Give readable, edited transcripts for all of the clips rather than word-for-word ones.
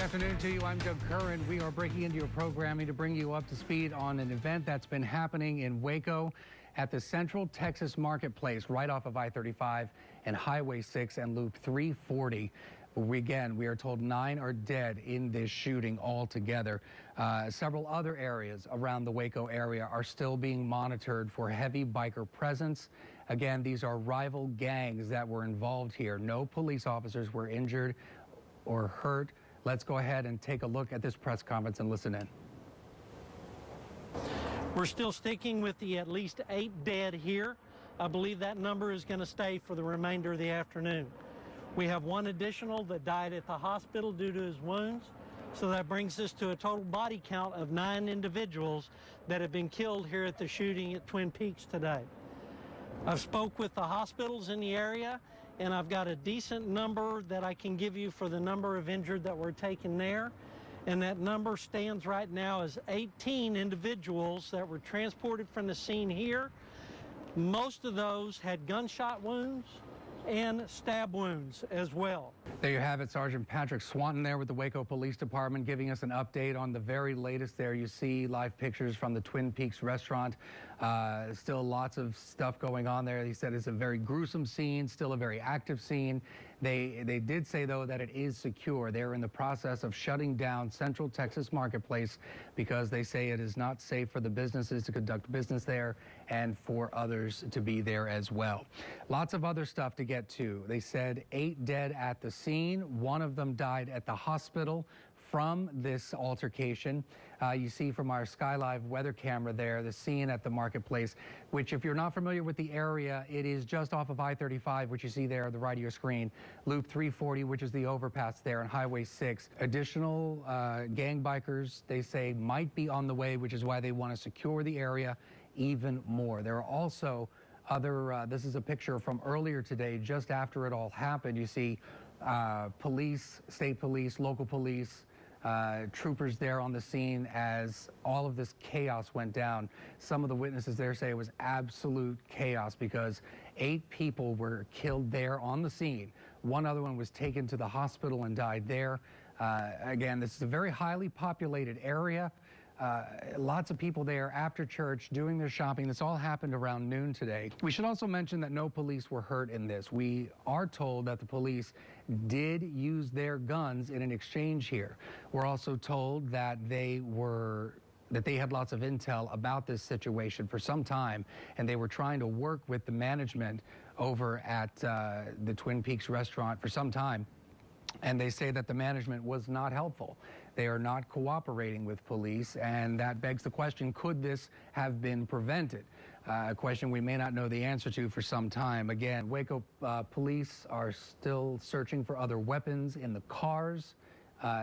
afternoon to you. I'm Doug Curran. We are breaking into your programming to bring you up to speed on an event that's been happening in Waco at the Central Texas Marketplace right off of I-35 and Highway 6 and Loop 340. We are told 9 are dead in this shooting altogether. Several other areas around the Waco area are still being monitored for heavy biker presence. Again, these are rival gangs that were involved here. No police officers were injured or hurt. Let's go ahead and take a look at this press conference and listen in. We're still sticking with the at least 8 dead here. I believe that number is going to stay for the remainder of the afternoon. We have 1 additional that died at the hospital due to his wounds. So that brings us to a total body count of 9 individuals that have been killed here at the shooting at Twin Peaks today. I've spoke with the hospitals in the area, and I've got a decent number that I can give you for the number of injured that were taken there. And that number stands right now as 18 individuals that were transported from the scene here. Most of those had gunshot wounds and stab wounds as well. There you have it, Sergeant Patrick Swanton there with the Waco Police Department giving us an update on the very latest there. You see live pictures from the Twin Peaks restaurant. Still lots of stuff going on there. He said it's a very gruesome scene, still a very active scene. They did say, though, that it is secure. They're in the process of shutting down Central Texas Marketplace because they say it is not safe for the businesses to conduct business there and for others to be there as well. Lots of other stuff to get to. They said 8 dead at the scene. 1 of them died at the hospital from this altercation. You see from our SkyLive weather camera there, the scene at the marketplace, which if you're not familiar with the area, it is just off of I-35, which you see there on the right of your screen, Loop 340, which is the overpass there, and Highway 6. Additional gang bikers, they say, might be on the way, which is why they want to secure the area even more. There are also other, this is a picture from earlier today, just after it all happened. You see police, state police, local police, troopers there on the scene as all of this chaos went down. Some of the witnesses there say it was absolute chaos because 8 people were killed there on the scene. 1 other one was taken to the hospital and died there. Again, this is a very highly populated area. Lots of people there after church doing their shopping. This all happened around noon today. We should also mention that no police were hurt in this. We are told that the police did use their guns in an exchange here. We're also told that they had lots of intel about this situation for some time, and they were trying to work with the management over at the Twin Peaks restaurant for some time. And they say that the management was not helpful. They are not cooperating with police, and that begs the question, could this have been prevented? A question we may not know the answer to for some time. Again, Waco police are still searching for other weapons in the cars,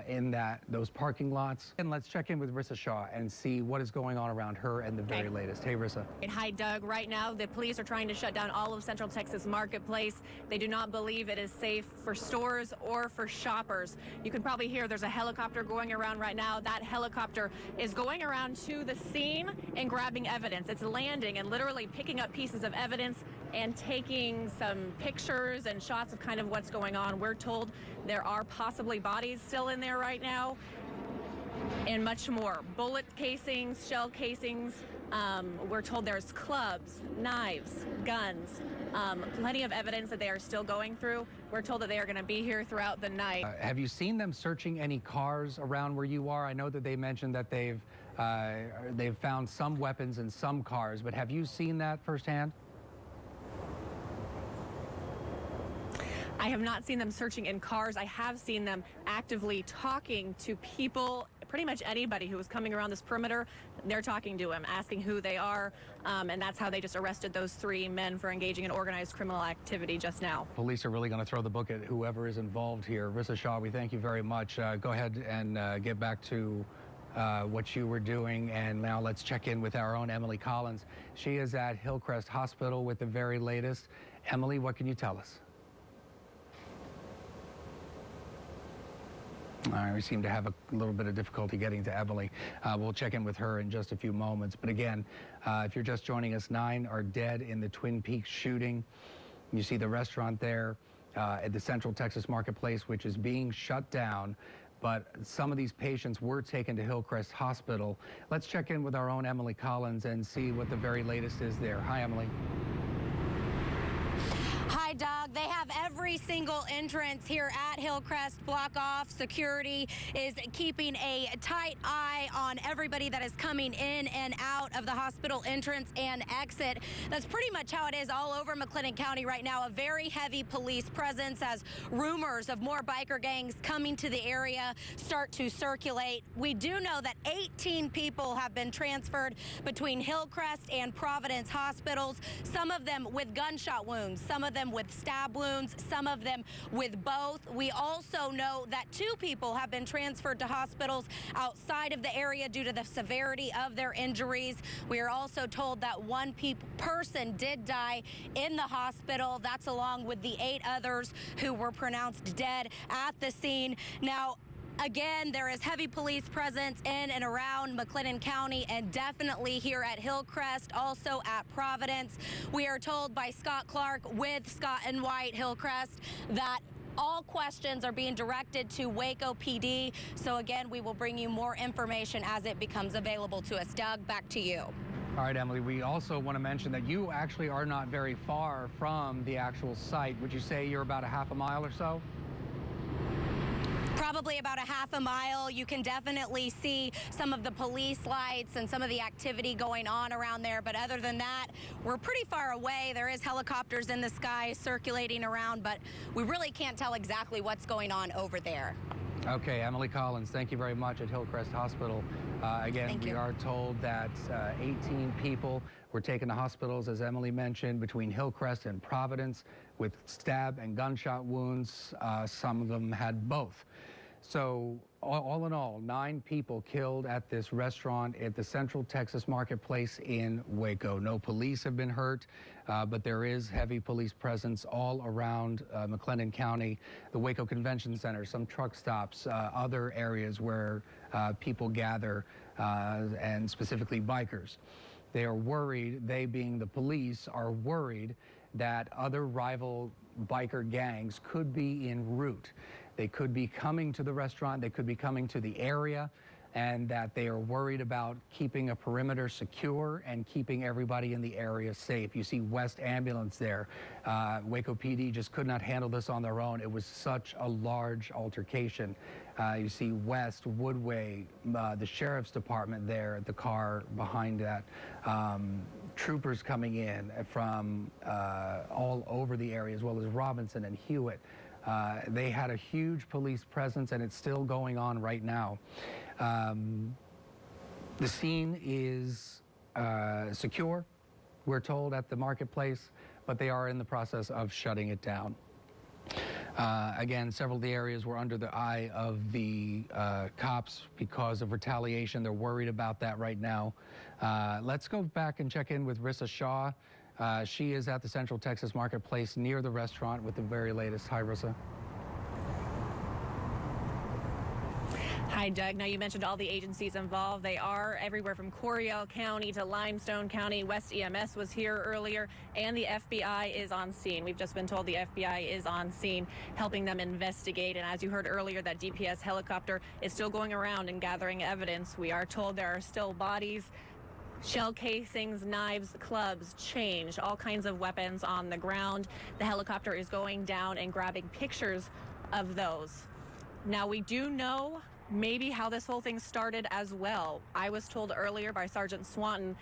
in those parking lots. And let's check in with Rissa Shaw and see what is going on around her and the very latest. Hey, Rissa. Hi, Doug. Right now, the police are trying to shut down all of Central Texas Marketplace. They do not believe it is safe for stores or for shoppers. You can probably hear there's a helicopter going around right now. That helicopter is going around to the scene and grabbing evidence. It's landing and literally picking up pieces of evidence and taking some pictures and shots of kind of what's going on. We're told there are possibly bodies still in there right now and much more. Bullet casings, shell casings. We're told there's clubs, knives, guns, plenty of evidence that they are still going through. We're told that they are going to be here throughout the night. Have you seen them searching any cars around where you are? I know that they mentioned that they've found some weapons in some cars, but have you seen that firsthand? I have not seen them searching in cars. I have seen them actively talking to people, pretty much anybody who was coming around this perimeter. They're talking to him, asking who they are, and that's how they just arrested those 3 men for engaging in organized criminal activity just now. Police are really going to throw the book at whoever is involved here. Rissa Shaw, we thank you very much. Go ahead and get back to what you were doing, and now let's check in with our own Emily Collins. She is at Hillcrest Hospital with the very latest. Emily, what can you tell us? We seem to have a little bit of difficulty getting to Emily. We'll check in with her in just a few moments. But again, if you're just joining us, 9 are dead in the Twin Peaks shooting. You see the restaurant there at the Central Texas Marketplace, which is being shut down but some of these patients were taken to Hillcrest Hospital. Let's check in with our own Emily Collins and see what the very latest is there. Hi, Emily. Hi, Doug. They have every single entrance here at Hillcrest blocked off. Security is keeping a tight eye on everybody that is coming in and out of the hospital entrance and exit. That's pretty much how it is all over McLennan County right now. A very heavy police presence as rumors of more biker gangs coming to the area start to circulate. We do know that 18 people have been transferred between Hillcrest and Providence hospitals, some of them with gunshot wounds, some of them with stab wounds, some of them with both. We also know that 2 people have been transferred to hospitals outside of the area due to the severity of their injuries. We are also told that 1 person did die in the hospital. That's along with the 8 others who were pronounced dead at the scene. Now, again, there is heavy police presence in and around McLennan County and definitely here at Hillcrest, also at Providence. We are told by Scott Clark with Scott and White Hillcrest that all questions are being directed to Waco PD. So again, we will bring you more information as it becomes available to us. Doug, back to you. All right, Emily, we also want to mention that you actually are not very far from the actual site. Would you say you're about a half a mile or so? Probably about a half a mile. You can definitely see some of the police lights and some of the activity going on around there. But other than that, we're pretty far away. There is helicopters in the sky circulating around, but we really can't tell exactly what's going on over there. Okay, Emily Collins, thank you very much at Hillcrest Hospital. Again, we are told that 18 people were taken to hospitals, as Emily mentioned, between Hillcrest and Providence with stab and gunshot wounds. Some of them had both. So all in all, 9 people killed at this restaurant at the Central Texas Marketplace in Waco. No police have been hurt, but there is heavy police presence all around McLennan County, the Waco Convention Center, some truck stops, other areas where people gather, and specifically bikers. They are worried, they being the police, are worried that other rival biker gangs could be en route. They could be coming to the restaurant, they could be coming to the area, and that they are worried about keeping a perimeter secure and keeping everybody in the area safe. You see West Ambulance there. Waco PD just could not handle this on their own. It was such a large altercation. You see West, Woodway, the Sheriff's Department there, the car behind that. Troopers coming in from all over the area, as well as Robinson and Hewitt. They had a huge police presence, and it's still going on right now. The scene is secure, we're told, at the marketplace, but they are in the process of shutting it down. Again, several of the areas were under the eye of the cops because of retaliation. They're worried about that right now. Let's go back and check in with Rissa Shaw. She is at the Central Texas Marketplace near the restaurant with the very latest. Hi, Rissa. Hi, Doug. Now, you mentioned all the agencies involved. They are everywhere from Coryell County to Limestone County. West EMS was here earlier, and the FBI is on scene. We've just been told the FBI is on scene, helping them investigate. And as you heard earlier, that DPS helicopter is still going around and gathering evidence. We are told there are still bodies, shell casings, knives, clubs, change, all kinds of weapons on the ground. The helicopter is going down and grabbing pictures of those. Now, we do know maybe how this whole thing started as well. I was told earlier by Sergeant Swanton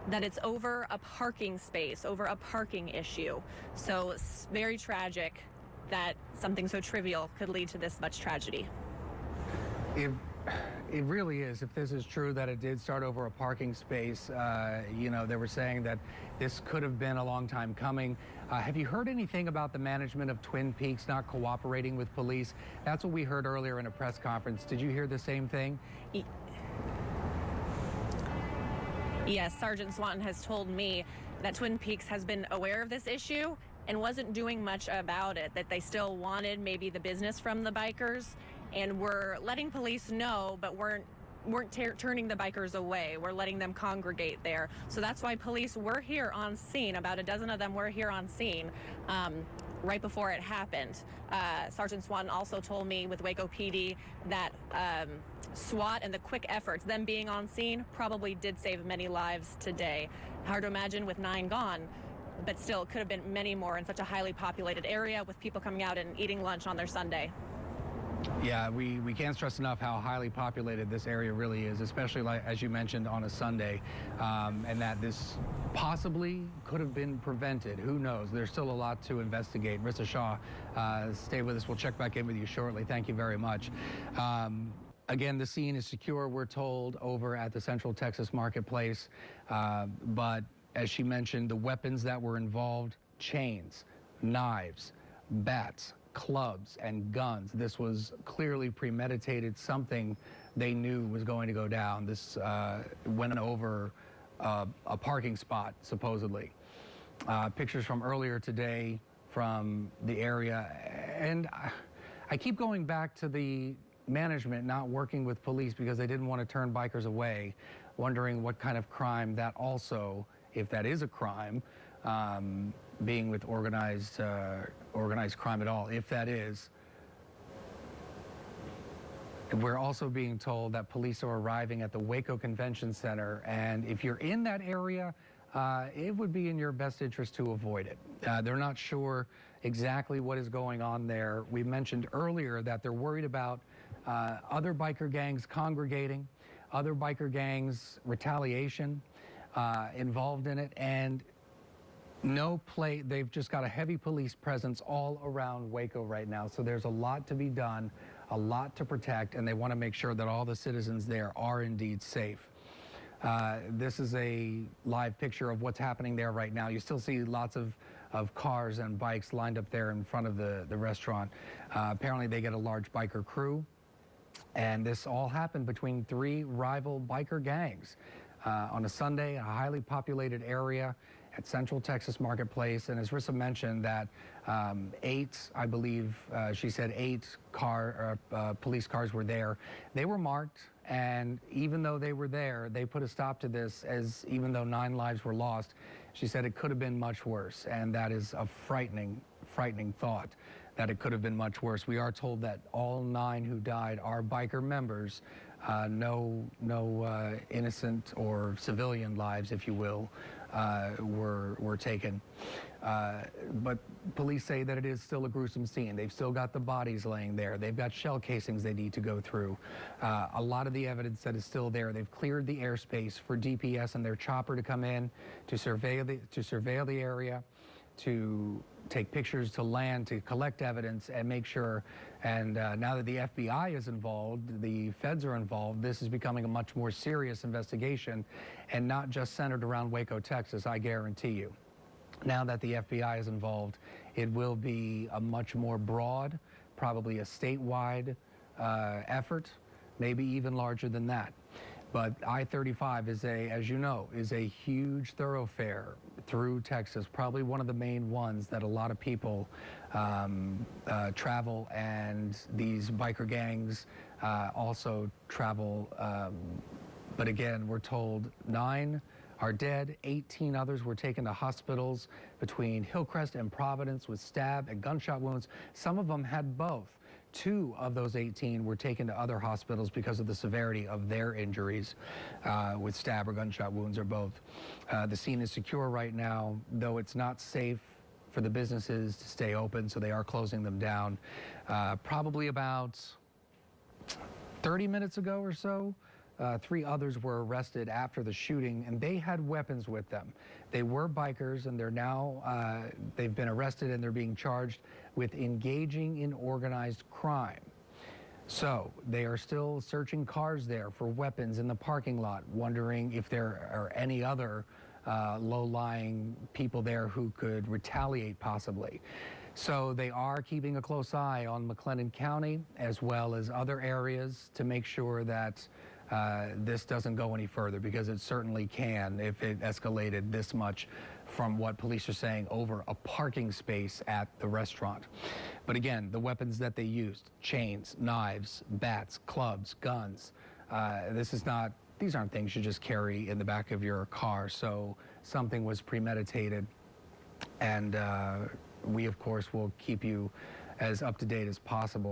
that it's over a parking space, over a parking issue. So it's very tragic that something so trivial could lead to this much tragedy. It really is. If this is true that it did start over a parking space, you know, they were saying that this could have been a long time coming. Have you heard anything about the management of Twin Peaks not cooperating with police? That's what we heard earlier in a press conference. Did you hear the same thing? Yes, Sergeant Swanton has told me that Twin Peaks has been aware of this issue and wasn't doing much about it, that they still wanted maybe the business from the bikers and were letting police know, but weren't turning the bikers away. We're letting them congregate there. So that's why police were here on scene. About a dozen of them were here on scene. right before it happened. Sergeant Swanton also told me with Waco PD that SWAT and the quick efforts, them being on scene, probably did save many lives today. Hard to imagine with 9 gone, but still it could have been many more in such a highly populated area with people coming out and eating lunch on their Sunday. Yeah, we can't stress enough how highly populated this area really is, especially like, as you mentioned, on a Sunday, and that this possibly could have been prevented. Who knows? There's still a lot to investigate. Rissa Shaw, stay with us. We'll check back in with you shortly. Thank you very much. Again, the scene is secure, we're told, over at the Central Texas Marketplace, but as she mentioned, the weapons that were involved, chains, knives, bats, clubs, and guns. This was clearly premeditated, something they knew was going to go down. This went over a parking spot, supposedly. Pictures from earlier today from the area, and I keep going back to the management not working with police because they didn't want to turn bikers away, wondering what kind of crime that also, if that is a crime, being with organized crime at all, if that is. We're also being told that police are arriving at the Waco Convention Center, and if you're in that area, it would be in your best interest to avoid it. They're not sure exactly what is going on there. We mentioned earlier that they're worried about other biker gangs congregating, other biker gangs retaliation involved in it, and they've just got a heavy police presence all around Waco right now. So there's a lot to be done, a lot to protect, and they want to make sure that all the citizens there are indeed safe. This is a live picture of what's happening there right now. You still see lots of cars and bikes lined up there in front of the restaurant. Apparently they get a large biker crew, and this all happened between 3 rival biker gangs on a Sunday, a highly populated area at Central Texas Marketplace. And as Rissa mentioned, that 8, I believe, she said 8 police cars were there. They were marked, and even though they were there, they put a stop to this, as even though 9 lives were lost, she said it could have been much worse. And that is a frightening thought, that it could have been much worse. We are told that all 9 who died are biker members. No innocent or civilian lives, if you will, were taken. But police say that it is still a gruesome scene. They've still got the bodies laying there. They've got shell casings they need to go through. A lot of the evidence that is still there. They've cleared the airspace for DPS and their chopper to come in to surveil the area, to take pictures, to land, to collect evidence and make sure. And now that the FBI is involved, the feds are involved, this is becoming a much more serious investigation, and not just centered around Waco, Texas, I guarantee you. Now that the FBI is involved, it will be a much more broad, probably a statewide effort, maybe even larger than that. But I-35 is as you know, is a huge thoroughfare through Texas, probably one of the main ones that a lot of people travel, and these biker gangs also travel. But again, we're told 9 are dead, 18 others were taken to hospitals between Hillcrest and Providence with stab and gunshot wounds. Some of them had both. 2 of those 18 were taken to other hospitals because of the severity of their injuries with stab or gunshot wounds, or both. The scene is secure right now, though it's not safe for the businesses to stay open, so they are closing them down. Probably about 30 minutes ago or so, 3 others were arrested after the shooting, and they had weapons with them. They were bikers, and they're now, they've been arrested, and they're being charged with engaging in organized crime. So they are still searching cars there for weapons in the parking lot, wondering if there are any other low-lying people there who could retaliate possibly. So they are keeping a close eye on McLennan County as well as other areas to make sure that this doesn't go any further, because it certainly can if it escalated this much from what police are saying over a parking space at the restaurant. But again, the weapons that they used, chains, knives, bats, clubs, guns, these aren't things you just carry in the back of your car. So something was premeditated, and we, of course, will keep you as up to date as possible.